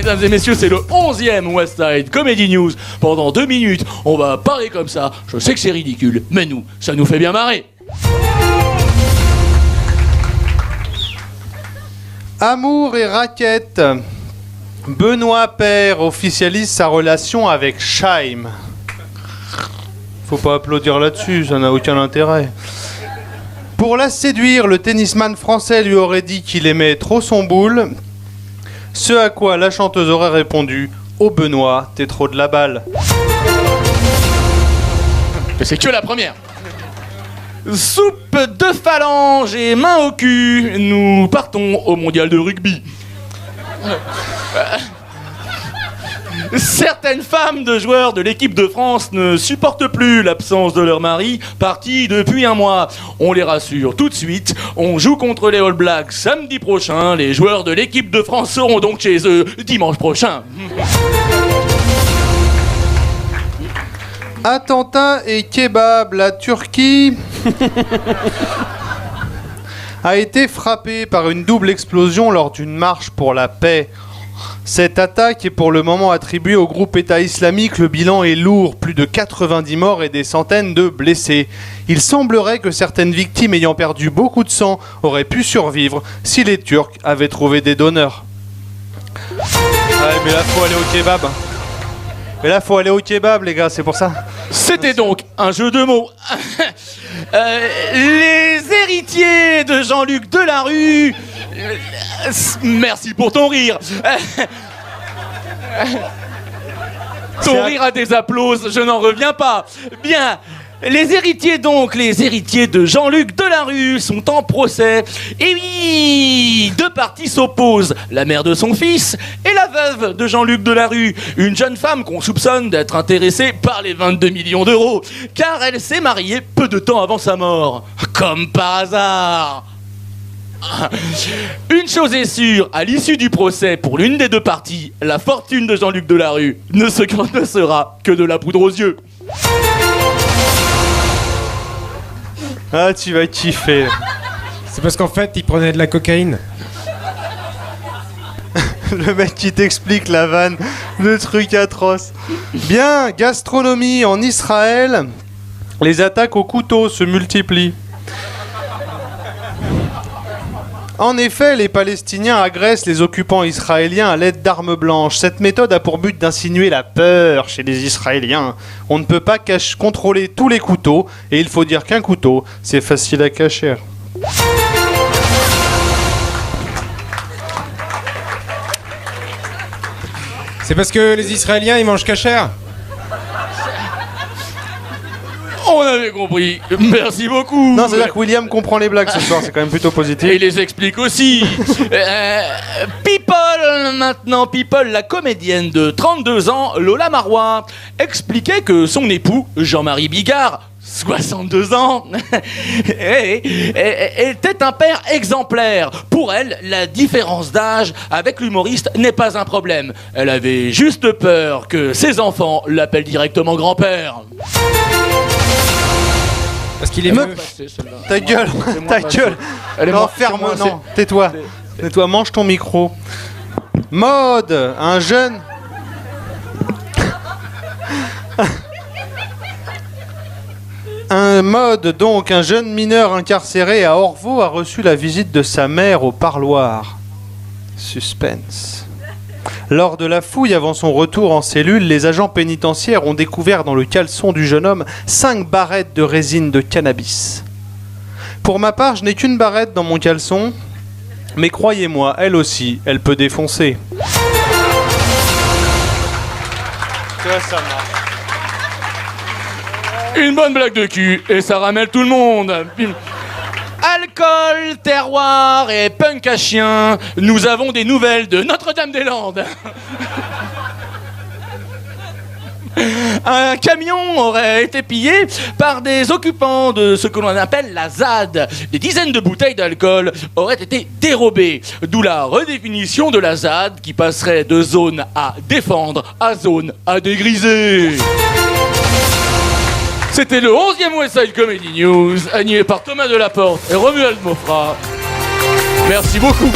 mesdames et messieurs, c'est le 11e West Side Comedy News. Pendant 2 minutes, on va parler comme ça. Je sais que c'est ridicule, mais nous, ça nous fait bien marrer. Amour et raquette. Benoît Paire officialise sa relation avec Scheim. Faut pas applaudir là-dessus, ça n'a aucun intérêt. Pour la séduire, le tennisman français lui aurait dit qu'il aimait trop son boule. Ce à quoi la chanteuse aurait répondu: oh Benoît, t'es trop de la balle. C'est que la première. Soupe de phalange et main au cul, nous partons au mondial de rugby. Certaines femmes de joueurs de l'équipe de France ne supportent plus l'absence de leur mari, parti depuis 1 mois. On les rassure tout de suite, on joue contre les All Blacks samedi prochain. Les joueurs de l'équipe de France seront donc chez eux dimanche prochain. Attentat et kebab, la Turquie a été frappée par une double explosion lors d'une marche pour la paix. Cette attaque est pour le moment attribuée au groupe État islamique. Le bilan est lourd, plus de 90 morts et des centaines de blessés. Il semblerait que certaines victimes ayant perdu beaucoup de sang auraient pu survivre si les Turcs avaient trouvé des donneurs. Ouais, mais là faut aller au kebab. Mais là faut aller au kebab les gars, c'est pour ça. C'était donc un jeu de mots. Les héritiers de Jean-Luc Delarue. Merci pour ton rire. Ton rire a des applauses, je n'en reviens pas. Bien. Les héritiers de Jean-Luc Delarue sont en procès. Et oui, 2 parties s'opposent. La mère de son fils et la veuve de Jean-Luc Delarue. Une jeune femme qu'on soupçonne d'être intéressée par les 22 millions d'euros. Car elle s'est mariée peu de temps avant sa mort. Comme par hasard. Une chose est sûre, à l'issue du procès pour l'une des 2 parties, la fortune de Jean-Luc Delarue ne sera que de la poudre aux yeux. Ah, tu vas kiffer. C'est parce qu'en fait, il prenait de la cocaïne. Le mec qui t'explique la vanne, le truc atroce. Bien, gastronomie en Israël, les attaques au couteau se multiplient. En effet, les Palestiniens agressent les occupants israéliens à l'aide d'armes blanches. Cette méthode a pour but d'insinuer la peur chez les Israéliens. On ne peut pas contrôler tous les couteaux, et il faut dire qu'un couteau, c'est facile à cacher. C'est parce que les Israéliens, ils mangent cachère. On avait compris. Merci beaucoup. Non, c'est-à-dire que William comprend les blagues ce soir, c'est quand même plutôt positif. Et il les explique aussi. People, maintenant, People, la comédienne de 32 ans, Lola Marois, expliquait que son époux, Jean-Marie Bigard, 62 ans, était un père exemplaire. Pour elle, la différence d'âge avec l'humoriste n'est pas un problème. Elle avait juste peur que ses enfants l'appellent directement grand-père. Parce qu'il est vieux. Ta gueule, ta gueule. Non, ferme-moi, non, tais-toi. Tais-toi, mange ton micro. Mode, un jeune... un jeune mineur incarcéré à Orvault a reçu la visite de sa mère au parloir. Suspense. Lors de la fouille avant son retour en cellule, les agents pénitentiaires ont découvert dans le caleçon du jeune homme 5 barrettes de résine de cannabis. Pour ma part, je n'ai qu'une barrette dans mon caleçon, mais croyez-moi, elle aussi, elle peut défoncer. Tu vois, ça marche. Une bonne blague de cul, et ça ramène tout le monde. Alcool, terroir et punk à chien, nous avons des nouvelles de Notre-Dame-des-Landes. Un camion aurait été pillé par des occupants de ce que l'on appelle la ZAD. Des dizaines de bouteilles d'alcool auraient été dérobées, d'où la redéfinition de la ZAD qui passerait de zone à défendre à zone à dégriser. C'était le 11e West Side Comedy News, animé par Thomas Delaporte et Romuald Mofra. Merci beaucoup.